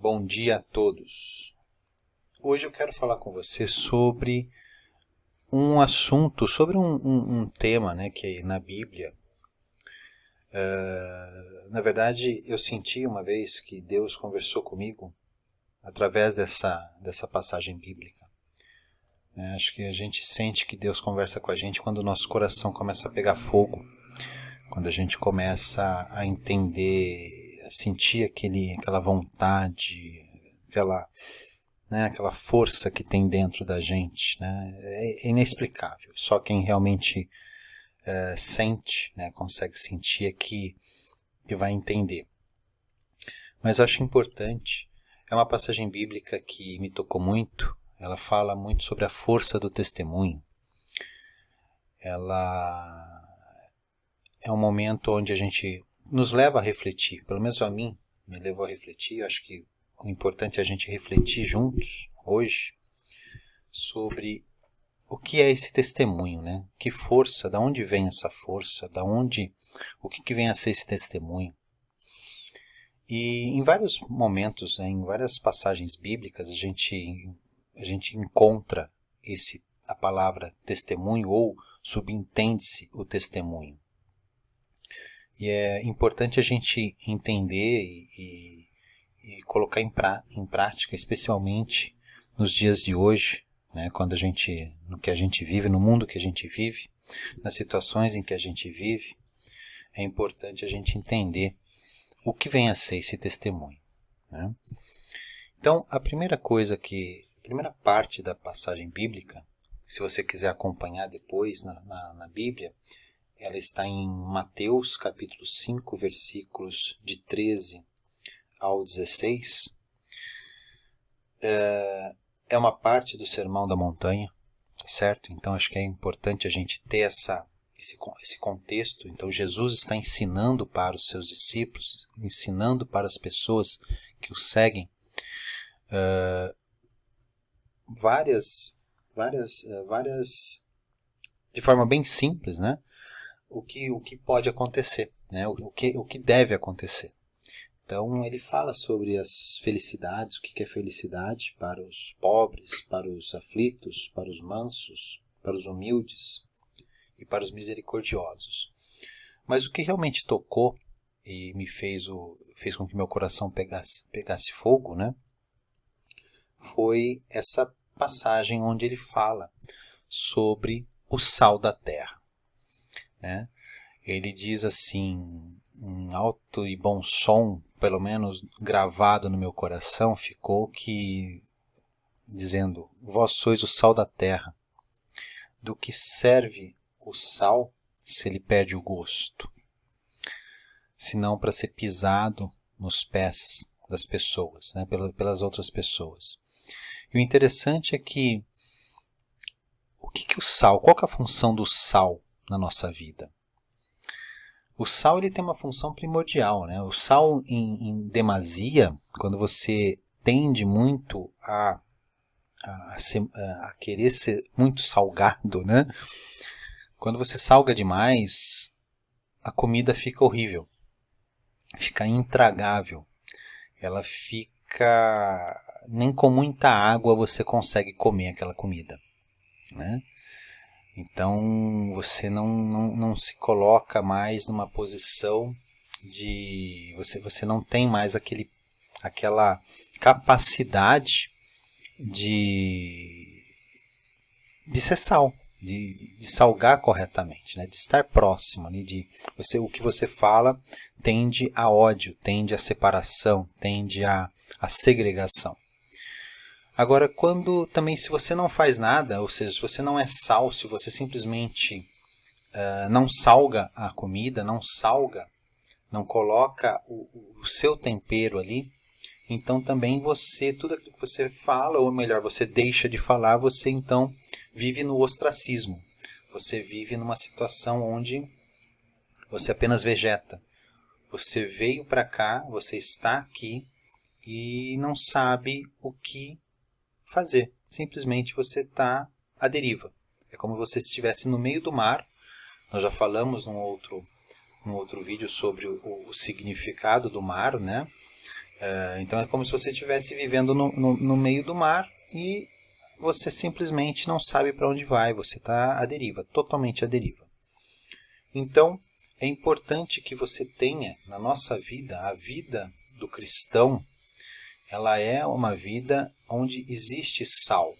Bom dia a todos. Hoje eu quero falar com você sobre um assunto, sobre um tema, que na Bíblia, na verdade eu senti uma vez que Deus conversou comigo através dessa passagem bíblica. Acho que a gente sente que Deus conversa com a gente quando o nosso coração começa a pegar fogo, quando a gente começa a entender, a sentir aquela vontade, aquela força que tem dentro da gente, né? É inexplicável. Só quem realmente sente, consegue sentir que vai entender. Mas eu acho importante, é uma passagem bíblica que me tocou muito. Ela fala muito sobre a força do testemunho. Ela é um momento onde a gente nos leva a refletir, pelo menos a mim me levou a refletir. Eu acho que o importante é a gente refletir juntos, hoje, sobre o que é esse testemunho, né? Que força, da onde vem essa força, o que vem a ser esse testemunho. E em vários momentos, em várias passagens bíblicas, a gente encontra a palavra testemunho ou subentende-se o testemunho. E é importante a gente entender e colocar em prática, especialmente nos dias de hoje, no que a gente vive, no mundo que a gente vive, nas situações em que a gente vive. É importante a gente entender o que vem a ser esse testemunho, né? Então, a primeira parte da passagem bíblica, se você quiser acompanhar depois na Bíblia, ela está em Mateus capítulo 5, versículos de 13 ao 16. É uma parte do Sermão da Montanha, certo? Então acho que é importante a gente ter esse contexto. Então Jesus está ensinando para os seus discípulos, ensinando para as pessoas que o seguem, várias, de forma bem simples, né? O que pode acontecer, né? O que deve acontecer. Então ele fala sobre as felicidades, o que é felicidade para os pobres, para os aflitos, para os mansos, para os humildes e para os misericordiosos. Mas o que realmente tocou e me fez com que meu coração pegasse fogo, né? Foi essa passagem onde ele fala sobre o sal da terra, né? Ele diz assim, em alto e bom som, pelo menos gravado no meu coração, ficou dizendo: vós sois o sal da terra. Do que serve o sal se ele perde o gosto? Senão para ser pisado nos pés das pessoas, né? pelas outras pessoas. E o interessante é que qual que é a função do sal na nossa vida? O sal ele tem uma função primordial, né? O sal em demasia, quando você tende muito a querer ser muito salgado, né? Quando você salga demais, a comida fica horrível, fica intragável. Ela fica... Nem com muita água você consegue comer aquela comida, né? Então você não se coloca mais numa posição de... Você não tem mais aquela capacidade de ser sal, de salgar corretamente, né? De estar próximo, né? O que você fala tende a ódio, tende a separação, tende a segregação. Agora, se você não faz nada, ou seja, se você não é sal, se você simplesmente não salga a comida, não coloca o seu tempero ali, então também tudo aquilo que você fala, ou melhor, você deixa de falar, você então vive no ostracismo. Você vive numa situação onde você apenas vegeta. Você veio para cá, você está aqui e não sabe o que fazer. Simplesmente você está à deriva. É como se você estivesse no meio do mar. Nós já falamos num outro vídeo sobre o significado do mar, né? Então é como se você estivesse vivendo no meio do mar e você simplesmente não sabe para onde vai, você está à deriva, totalmente à deriva. Então é importante que você tenha na nossa vida, a vida do cristão, ela é uma vida onde existe sal,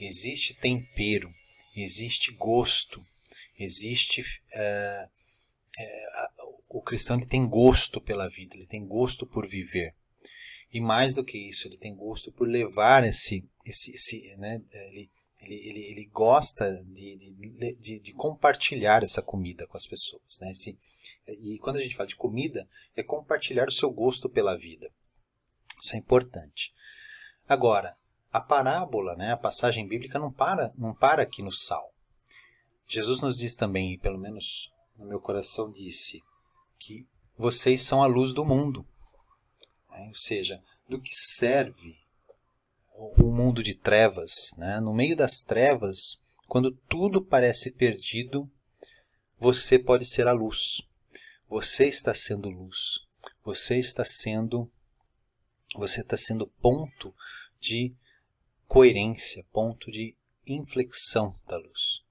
existe tempero, existe gosto, existe... o cristão ele tem gosto pela vida, ele tem gosto por viver. E mais do que isso, ele tem gosto por levar né, ele gosta de compartilhar essa comida com as pessoas. Né? E quando a gente fala de comida, é compartilhar o seu gosto pela vida. Isso é importante. Agora, a parábola, né, a passagem bíblica não para aqui no sal. Jesus nos diz também, e pelo menos no meu coração disse, que vocês são a luz do mundo. Ou seja, do que serve o mundo de trevas? Né? No meio das trevas, quando tudo parece perdido, você pode ser a luz. Você está sendo luz. Você está sendo ponto de coerência, ponto de inflexão da luz.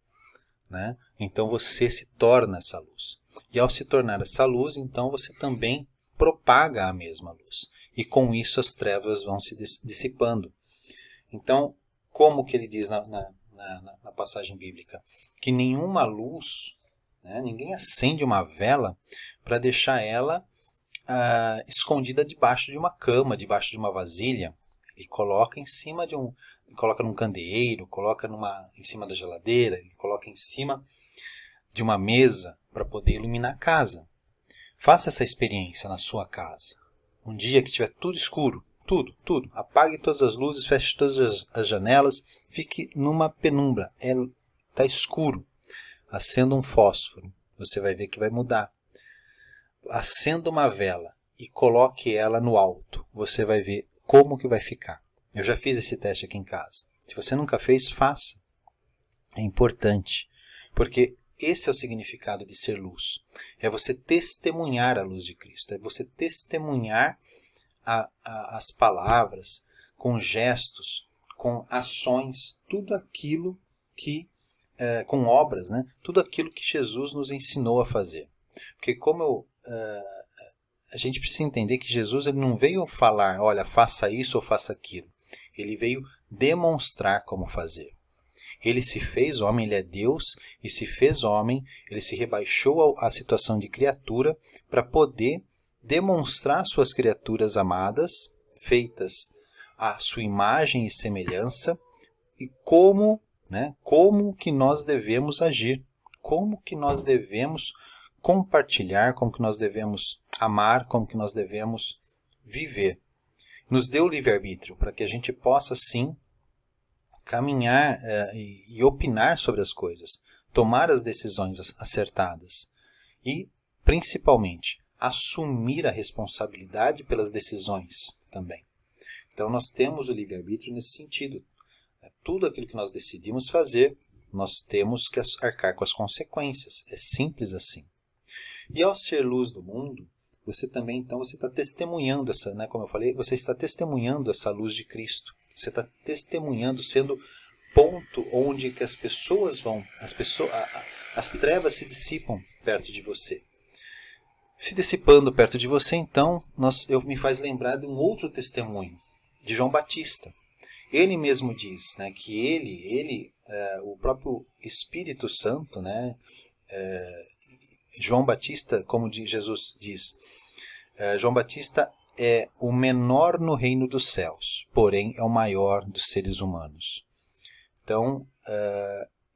Né? Então você se torna essa luz. E ao se tornar essa luz, então você também propaga a mesma luz. E com isso as trevas vão se dissipando. Então, como que ele diz na passagem bíblica? Que nenhuma luz, né, ninguém acende uma vela para deixar ela escondida debaixo de uma cama, debaixo de uma vasilha. Ele coloca em cima coloca num candeeiro, coloca em cima da geladeira, ele coloca em cima de uma mesa para poder iluminar a casa. Faça essa experiência na sua casa. Um dia que estiver tudo escuro, tudo. Apague todas as luzes, feche todas as janelas, fique numa penumbra. Está escuro. Acenda um fósforo, você vai ver que vai mudar. Acenda uma vela e coloque ela no alto. Você vai ver como que vai ficar. Eu já fiz esse teste aqui em casa. Se você nunca fez, faça. É importante, porque esse é o significado de ser luz. É você testemunhar a luz de Cristo. É você testemunhar as palavras, com gestos, com ações, tudo aquilo que, com obras, né? Tudo aquilo que Jesus nos ensinou a fazer. Porque a gente precisa entender que Jesus ele não veio falar, olha, faça isso ou faça aquilo. Ele veio demonstrar como fazer. Ele se fez homem, ele é Deus, e se fez homem, ele se rebaixou à situação de criatura para poder demonstrar suas criaturas amadas, feitas à sua imagem e semelhança, e como que nós devemos agir, como que nós devemos compartilhar, como que nós devemos amar, como que nós devemos viver. Nos deu o livre-arbítrio para que a gente possa, sim, caminhar e opinar sobre as coisas, tomar as decisões acertadas e, principalmente, assumir a responsabilidade pelas decisões também. Então, nós temos o livre-arbítrio nesse sentido. Tudo aquilo que nós decidimos fazer, nós temos que arcar com as consequências. É simples assim. E ao ser luz do mundo, você também, então, você está testemunhando como eu falei, você está testemunhando essa luz de Cristo. Você está testemunhando, sendo ponto onde que as pessoas vão, as trevas se dissipam perto de você. Se dissipando perto de você, então, me faz lembrar de um outro testemunho, de João Batista. Ele mesmo diz, né, que o próprio Espírito Santo, né, João Batista, como Jesus diz, João Batista é o menor no reino dos céus, porém é o maior dos seres humanos. Então,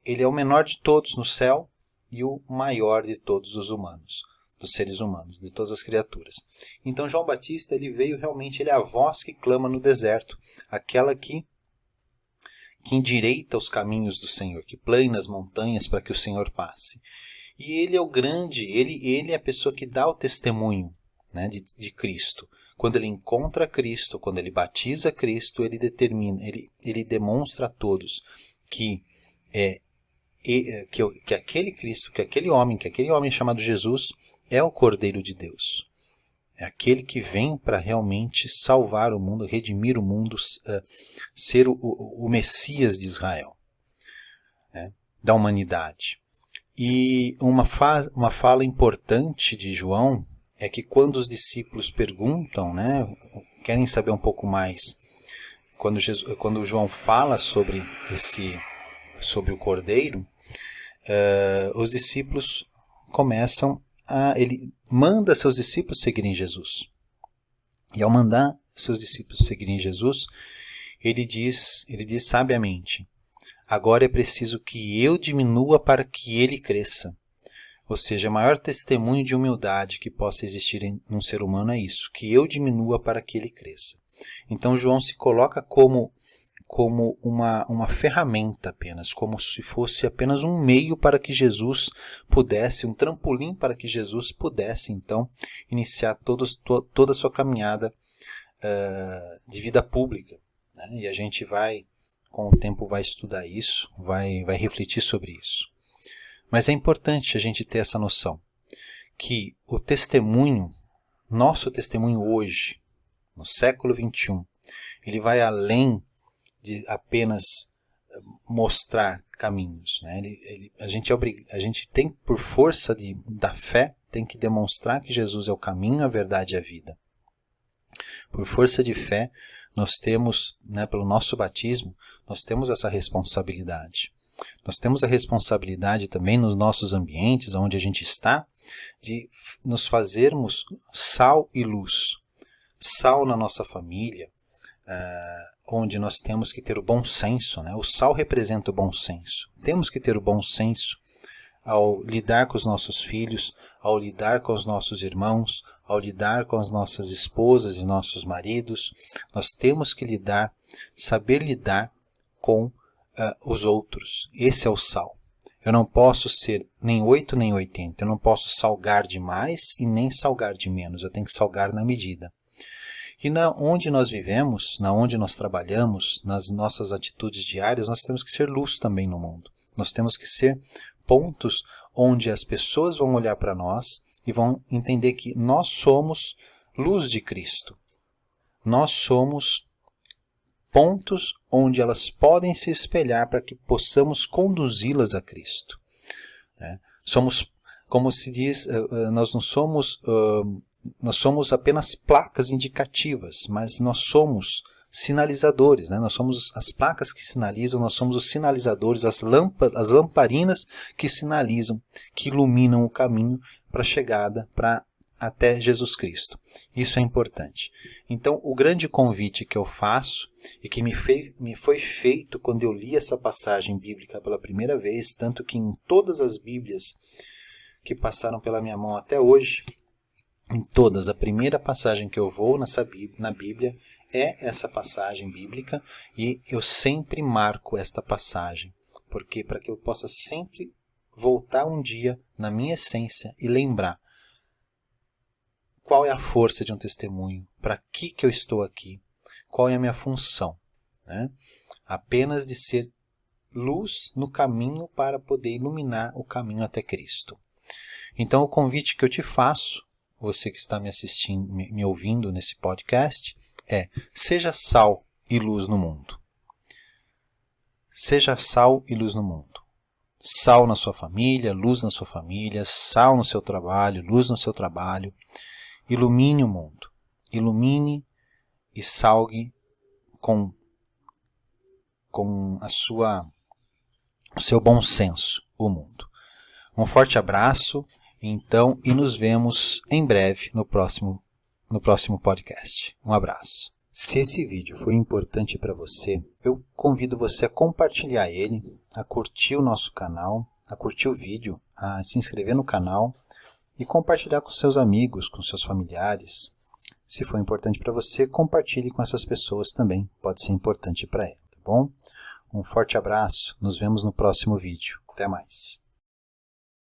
ele é o menor de todos no céu e o maior de todos os humanos, dos seres humanos, de todas as criaturas. Então, João Batista, ele é a voz que clama no deserto, aquela que endireita os caminhos do Senhor, que plana as montanhas para que o Senhor passe. E ele é o grande, ele é a pessoa que dá o testemunho, né, de Cristo. Quando ele encontra Cristo, quando ele batiza Cristo, ele demonstra a todos que aquele Cristo, que aquele homem chamado Jesus é o Cordeiro de Deus. É aquele que vem para realmente salvar o mundo, redimir o mundo, ser o Messias de Israel, né, da humanidade. E uma fala importante de João é que quando os discípulos perguntam, né, querem saber um pouco mais, quando João fala sobre o Cordeiro, os discípulos ele manda seus discípulos seguirem Jesus. E ao mandar seus discípulos seguirem Jesus, ele diz sabiamente: agora é preciso que eu diminua para que ele cresça. Ou seja, o maior testemunho de humildade que possa existir em um ser humano é isso, que eu diminua para que ele cresça. Então João se coloca como uma ferramenta apenas, como se fosse apenas um meio para que Jesus pudesse, um trampolim para que Jesus pudesse então iniciar toda a sua caminhada de vida pública, né? E a gente com o tempo vai estudar isso, vai refletir sobre isso. Mas é importante a gente ter essa noção, que o testemunho, nosso testemunho hoje, no século XXI, ele vai além de apenas mostrar caminhos, né? A gente tem, por força da fé, tem que demonstrar que Jesus é o caminho, a verdade e a vida. Por força de fé, nós temos, né, pelo nosso batismo, nós temos essa responsabilidade. Nós temos a responsabilidade também nos nossos ambientes, onde a gente está, de nos fazermos sal e luz. Sal na nossa família, onde nós temos que ter o bom senso, né? O sal representa o bom senso. Temos que ter o bom senso ao lidar com os nossos filhos, ao lidar com os nossos irmãos, ao lidar com as nossas esposas e nossos maridos. Nós temos que saber lidar com os outros. Esse é o sal. Eu não posso ser nem 8 nem 80. Eu não posso salgar demais e nem salgar de menos. Eu tenho que salgar na medida. E onde nós vivemos, onde nós trabalhamos, nas nossas atitudes diárias, nós temos que ser luz também no mundo. Nós temos que ser pontos onde as pessoas vão olhar para nós e vão entender que nós somos luz de Cristo. Nós somos pontos onde elas podem se espelhar para que possamos conduzi-las a Cristo. Somos, como se diz, nós não somos... Nós somos apenas placas indicativas, mas nós somos sinalizadores, né? Nós somos as placas que sinalizam, nós somos os sinalizadores, as lamparinas que sinalizam, que iluminam o caminho para a chegada até Jesus Cristo. Isso é importante. Então, o grande convite que eu faço e que me foi feito quando eu li essa passagem bíblica pela primeira vez, tanto que em todas as Bíblias que passaram pela minha mão até hoje, em todas, a primeira passagem que eu vou na Bíblia é essa passagem bíblica, e eu sempre marco esta passagem, porque para que eu possa sempre voltar um dia na minha essência e lembrar qual é a força de um testemunho, para que eu estou aqui, qual é a minha função, né? Apenas de ser luz no caminho para poder iluminar o caminho até Cristo. Então o convite que eu te faço, você que está me assistindo, me ouvindo nesse podcast, seja sal e luz no mundo. Seja sal e luz no mundo. Sal na sua família, luz na sua família, sal no seu trabalho, luz no seu trabalho. Ilumine o mundo. Ilumine e salgue com o seu bom senso o mundo. Um forte abraço. Então, e nos vemos em breve no próximo podcast. Um abraço. Se esse vídeo foi importante para você, eu convido você a compartilhar ele, a curtir o nosso canal, a curtir o vídeo, a se inscrever no canal e compartilhar com seus amigos, com seus familiares. Se for importante para você, compartilhe com essas pessoas também. Pode ser importante para ela, tá bom? Um forte abraço. Nos vemos no próximo vídeo. Até mais.